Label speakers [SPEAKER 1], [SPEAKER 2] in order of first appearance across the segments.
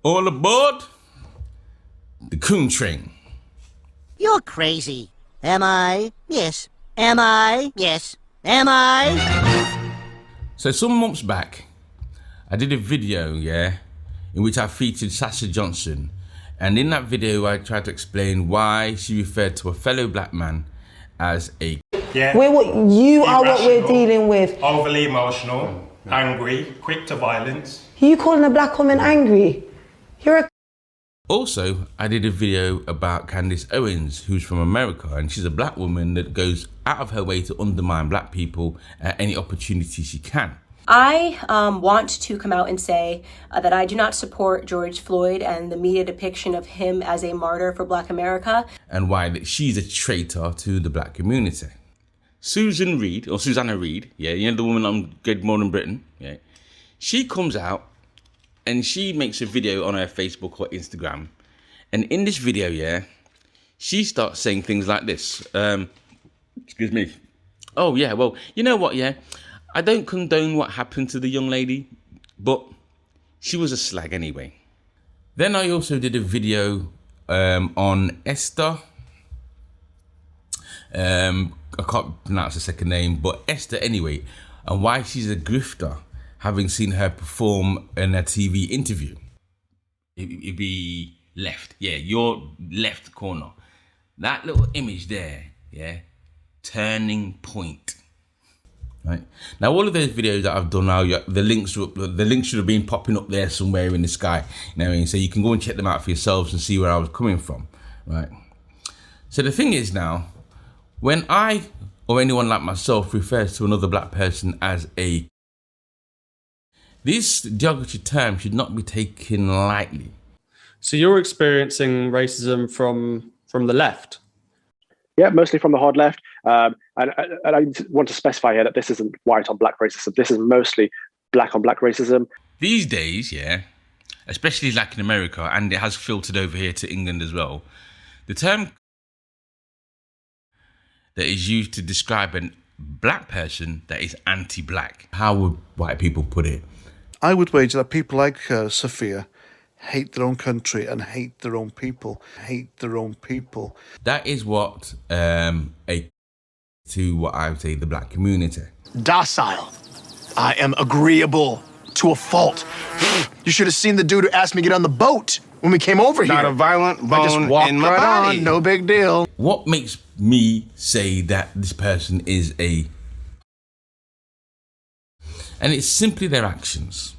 [SPEAKER 1] All aboard the coon train.
[SPEAKER 2] You're crazy. Am I? Yes. Am I? Yes. Am I?
[SPEAKER 1] So some months back, I did a video, in which I featured Sasha Johnson. And in that video, I tried to explain why she referred to a fellow black man as a...
[SPEAKER 3] Yeah.
[SPEAKER 4] We're what you are, what we're dealing with.
[SPEAKER 3] Overly emotional, angry, quick to violence.
[SPEAKER 4] You calling a black woman angry? You're a...
[SPEAKER 1] Also, I did a video about Candace Owens, who's from America, and she's a black woman that goes out of her way to undermine black people at any opportunity she can.
[SPEAKER 5] I want to come out and say that I do not support George Floyd and the media depiction of him as a martyr for Black America.
[SPEAKER 1] And why that she's a traitor to the black community. Susanna Reid, the woman on Good Morning Britain, she comes out and she makes a video on her Facebook or Instagram. And in this video, she starts saying things like this. Excuse me. Oh, yeah, well, you know what, I don't condone what happened to the young lady, but she was a slag anyway. Then I also did a video on Esther. I can't pronounce her second name, but Esther anyway, and why she's a grifter, having seen her perform in a TV interview. It'd be left, your left corner. That little image there, turning point. Right now, all of those videos that I've done now, the links should have been popping up there somewhere in the sky. You know what I mean? So you can go and check them out for yourselves and see where I was coming from. Right. So the thing is now, when I or anyone like myself refers to another black person as a, this derogatory term should not be taken lightly.
[SPEAKER 6] So you're experiencing racism from the left?
[SPEAKER 7] Yeah, mostly from the hard left. And I want to specify here that this isn't white on black racism. This is mostly black on black racism.
[SPEAKER 1] These days, especially like in America, and it has filtered over here to England as well, the term that is used to describe a black person that is anti-black. How would white people put it?
[SPEAKER 8] I would wager that people like Sophia hate their own country and hate their own people. Hate their own people.
[SPEAKER 1] That is what to what I would say the black community.
[SPEAKER 9] Docile. I am agreeable to a fault. You should have seen the dude who asked me to get on the boat when we came over here.
[SPEAKER 10] Not a violent bone
[SPEAKER 9] I just walked
[SPEAKER 10] in my
[SPEAKER 9] right
[SPEAKER 10] body.
[SPEAKER 9] on, no big deal.
[SPEAKER 1] What makes me say that this person is a... And it's simply their actions,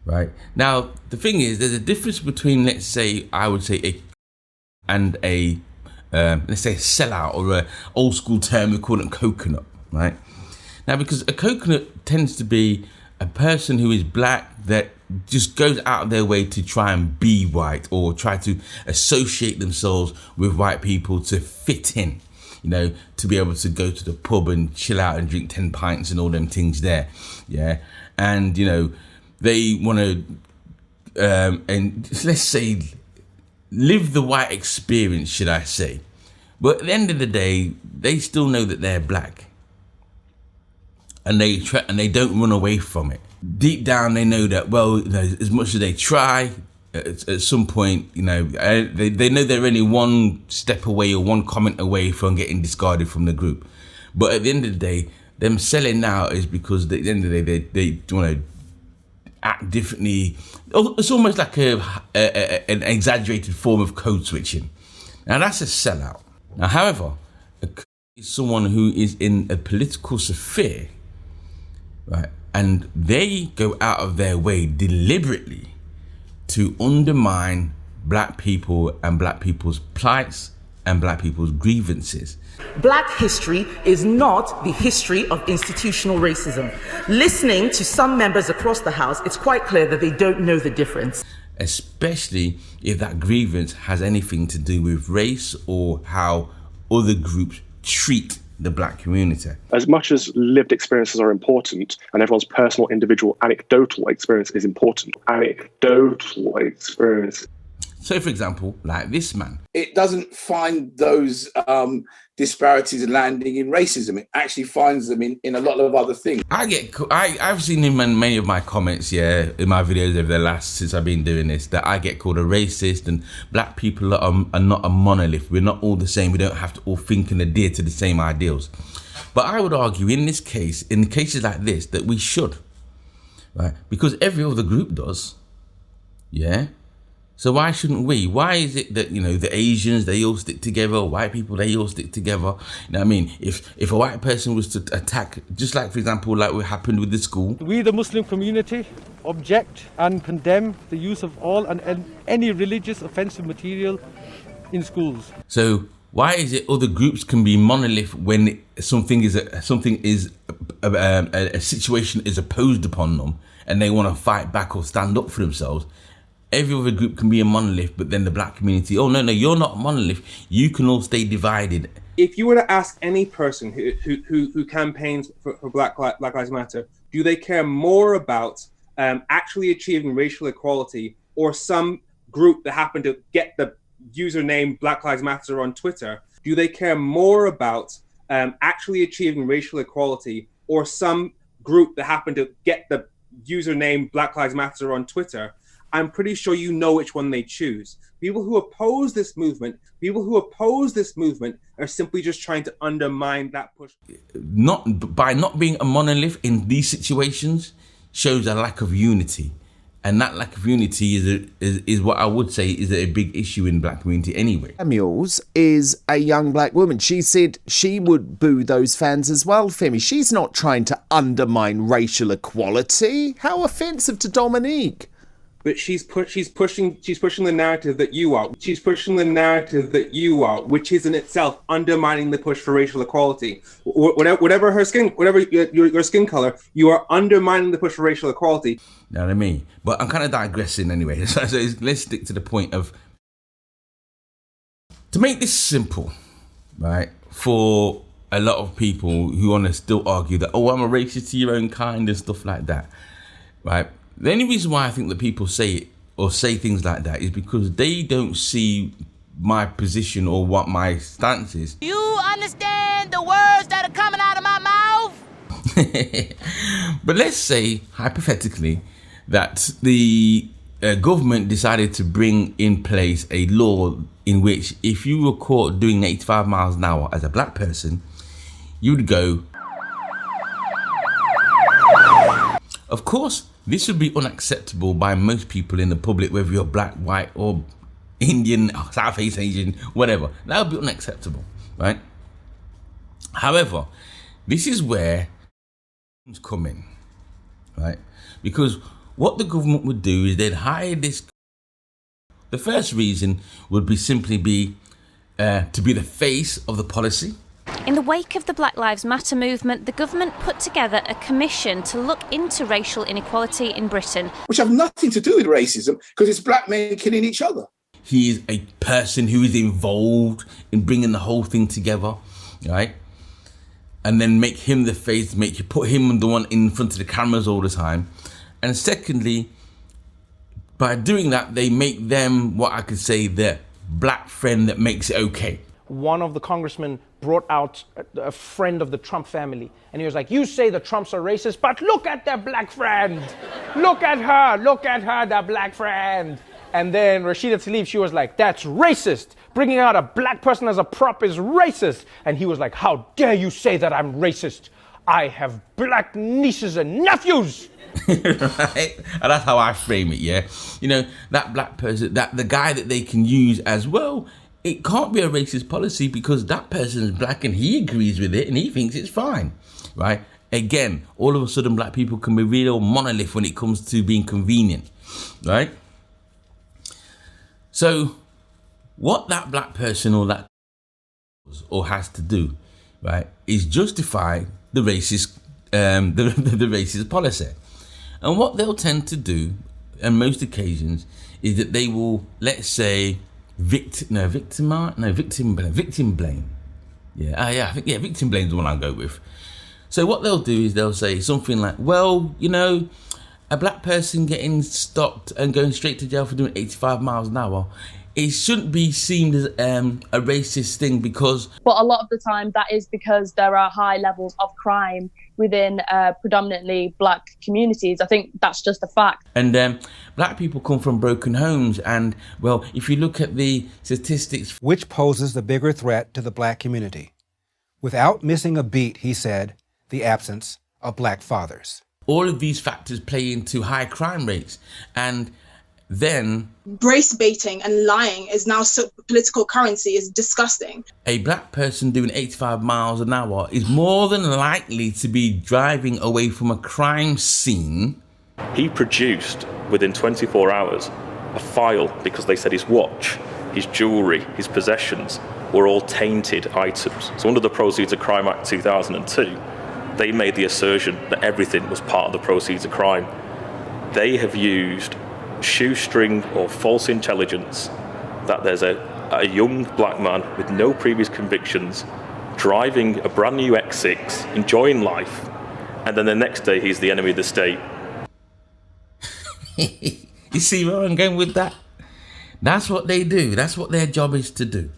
[SPEAKER 1] right? Now, the thing is, there's a difference between, let's say, I would say let's say a sellout, or a old school term we call it coconut, right? Now, because a coconut tends to be a person who is black that just goes out of their way to try and be white, or try to associate themselves with white people to fit in, to be able to go to the pub and chill out and drink 10 pints and all them things there, and they want to and let's say live the white experience, should I say. But at the end of the day, they still know that they're black, and they don't run away from it. Deep down, they know that, well, as much as they try, at some point, they know they're only one step away or one comment away from getting discarded from the group. But at the end of the day, them selling now is because at the end of the day, they want to act differently. It's almost like an exaggerated form of code switching. Now, that's a sellout. Now, however, is someone who is in a political sphere, right? And they go out of their way deliberately to undermine black people and black people's plights and black people's grievances.
[SPEAKER 11] Black history is not the history of institutional racism. Listening to some members across the House, it's quite clear that they don't know the difference.
[SPEAKER 1] Especially if that grievance has anything to do with race or how other groups treat the black community.
[SPEAKER 7] As much as lived experiences are important, and everyone's personal, individual, anecdotal experience is important. Anecdotal experience.
[SPEAKER 1] So, for example, like this man.
[SPEAKER 10] It doesn't find those disparities landing in racism. It actually finds them in a lot of other things.
[SPEAKER 1] I've seen in many of my comments, in my videos over the last, since I've been doing this, that I get called a racist, and black people are not a monolith. We're not all the same. We don't have to all think and adhere to the same ideals. But I would argue in this case, in cases like this, that we should, right? Because every other group does, yeah? So why shouldn't we? Why is it that, the Asians, they all stick together, white people, they all stick together? You know what I mean? If a white person was to attack, just like, for example, like what happened with the school.
[SPEAKER 12] We, the Muslim community, object and condemn the use of all and any religious offensive material in schools.
[SPEAKER 1] So why is it other groups can be monolith when a situation is opposed upon them and they want to fight back or stand up for themselves? Every other group can be a monolith, but then the black community, oh no, you're not a monolith. You can all stay divided.
[SPEAKER 13] If you were to ask any person who campaigns for Black Lives Matter, do they care more about actually achieving racial equality, or some group that happened to get the username Black Lives Matter on Twitter? Do they care more about actually achieving racial equality, or some group that happened to get the username Black Lives Matter on Twitter? I'm pretty sure you know which one they choose. People who oppose this movement are simply just trying to undermine that push.
[SPEAKER 1] By not being a monolith in these situations shows a lack of unity. And that lack of unity is what I would say is a big issue in black community anyway.
[SPEAKER 14] Samuels is a young black woman. She said she would boo those fans as well, Femi. She's not trying to undermine racial equality. How offensive to Dominique.
[SPEAKER 13] But she's pushing the narrative that you are. She's pushing the narrative that you are, which is in itself undermining the push for racial equality. Whatever her skin, whatever your skin color, you are undermining the push for racial equality.
[SPEAKER 1] You know what I mean? But I'm kind of digressing anyway. So let's stick to the point of, to make this simple, right? For a lot of people who want to still argue that, oh, I'm a racist to your own kind and stuff like that, right? The only reason why I think that people say it or say things like that is because they don't see my position or what my stance is.
[SPEAKER 2] You understand the words that are coming out of my mouth?
[SPEAKER 1] But let's say, hypothetically, that the government decided to bring in place a law in which if you were caught doing 85 miles an hour as a black person, you'd go. Of course, this would be unacceptable by most people in the public, whether you're black, white, or Indian, Southeast Asian, whatever. That would be unacceptable, right? However, this is where things come in, right? Because what the government would do is they'd hire this. The first reason would be simply to be the face of the policy.
[SPEAKER 15] In the wake of the Black Lives Matter movement, the government put together a commission to look into racial inequality in Britain.
[SPEAKER 10] Which have nothing to do with racism, because it's black men killing each other.
[SPEAKER 1] He is a person who is involved in bringing the whole thing together, right? And then make him the face, put him the one in front of the cameras all the time. And secondly, by doing that, they make them what I could say the black friend that makes it okay.
[SPEAKER 16] One of the congressmen brought out a friend of the Trump family, and he was like, you say the Trumps are racist, but look at their black friend. Look at her, that black friend. And then Rashida Tlaib, she was like, that's racist. Bringing out a black person as a prop is racist. And he was like, how dare you say that I'm racist? I have black nieces and nephews.
[SPEAKER 1] Right? And that's how I frame it, yeah? You know, that black person, that the guy that they can use as well, it can't be a racist policy because that person is black and he agrees with it and he thinks it's fine, right? Again, all of a sudden black people can be real monolith when it comes to being convenient, right? So what that black person or that or has to do, right, is justify the racist the racist policy. And what they'll tend to do on most occasions is that they will, let's say, victim blame. Victim blame is the one I'll go with. So what they'll do is they'll say something like, well, you know, a black person getting stopped and going straight to jail for doing 85 miles an hour, it shouldn't be seen as a racist thing because...
[SPEAKER 17] But a lot of the time that is because there are high levels of crime within predominantly black communities. I think that's just a fact.
[SPEAKER 1] And black people come from broken homes. And, well, if you look at the statistics...
[SPEAKER 18] Which poses the bigger threat to the black community? Without missing a beat, he said, the absence of black fathers.
[SPEAKER 1] All of these factors play into high crime rates. And then...
[SPEAKER 19] Race baiting and lying is now so political currency. Is disgusting.
[SPEAKER 1] A black person doing 85 miles an hour is more than likely to be driving away from a crime scene.
[SPEAKER 20] He produced, within 24 hours, a file because they said his watch, his jewellery, his possessions were all tainted items. So under the Proceeds of Crime Act 2002, they made the assertion that everything was part of the proceeds of crime. They have used shoestring or false intelligence that there's a young black man with no previous convictions driving a brand new X6, enjoying life, and then the next day he's the enemy of the state.
[SPEAKER 1] You see where I'm going with that? That's what they do. That's what their job is to do.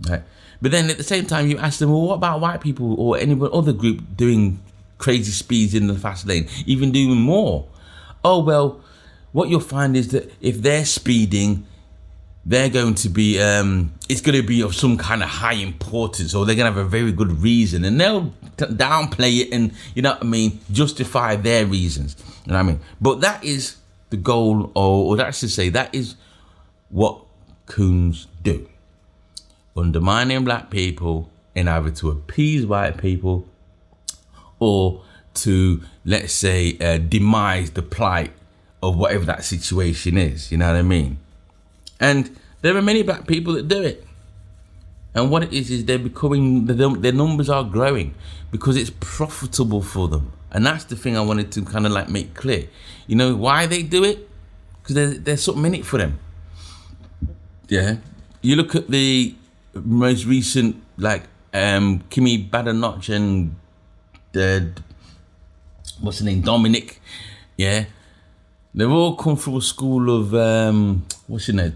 [SPEAKER 1] Right? But then at the same time, you ask them, well, what about white people or any other group doing crazy speeds in the fast lane, even doing more? Oh, well, what you'll find is that if they're speeding, they're going to be, it's going to be of some kind of high importance, or they're going to have a very good reason, and they'll downplay it and, you know what I mean, justify their reasons. You know what I mean? But that is the goal, or that's to say, that is what coons do. Undermining black people in either to appease white people or to, let's say, demise the plight of whatever that situation is, you know what I mean? And there are many black people that do it. And what it is they're becoming, their numbers are growing because it's profitable for them. And that's the thing I wanted to kind of like make clear. You know why they do it? Because there's something in it for them. Yeah. You look at the most recent, like, Kimmy Badenoch and what's her name, Dominic, yeah, they've all come from a school of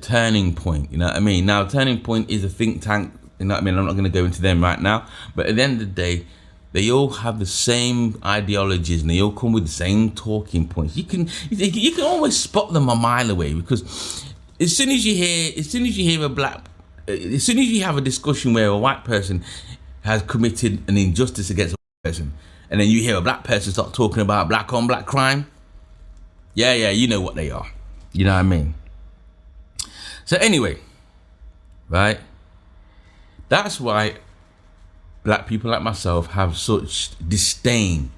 [SPEAKER 1] Turning Point, you know what I mean? Now, Turning Point is a think tank, you know what I mean? I'm not going to go into them right now, but at the end of the day, they all have the same ideologies and they all come with the same talking points. You can always spot them a mile away, because as soon as you have a discussion where a white person has committed an injustice against a white person, and then you hear a black person start talking about black on black crime, yeah, you know what they are. You know what I mean? So anyway, right? That's why black people like myself have such disdain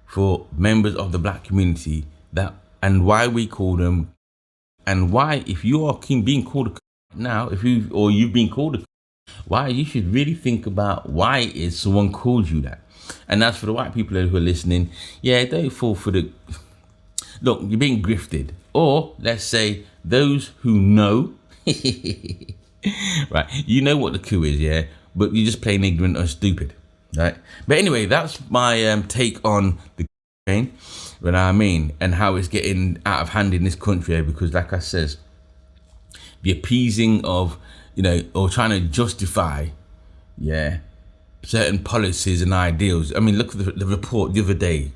[SPEAKER 1] for members of the black community, and why we call them, and why, if you are being called a now, you've been called a, why you should really think about why it is someone calls you that. And that's for the white people who are listening. Yeah, don't fall for the... Look, you're being grifted. Or, let's say, those who know. Right, you know what the coup is, yeah? But you're just plain ignorant or stupid, right? But anyway, that's my take on the campaign, you know what I mean? And how it's getting out of hand in this country, because like I says, the appeasing of, you know, or trying to justify, yeah, certain policies and ideals. I mean, look at the report the other day,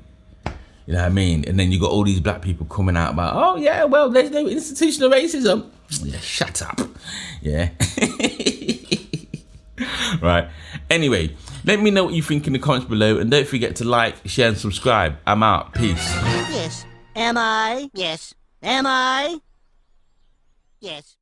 [SPEAKER 1] you know what I mean? And then you got all these black people coming out about, oh yeah, well, there's no institutional racism. Yeah, shut up. Yeah. Right. Anyway, let me know what you think in the comments below, and don't forget to like, share, and subscribe. I'm out. Peace.
[SPEAKER 2] Yes. Am I? Yes. Am I? Yes.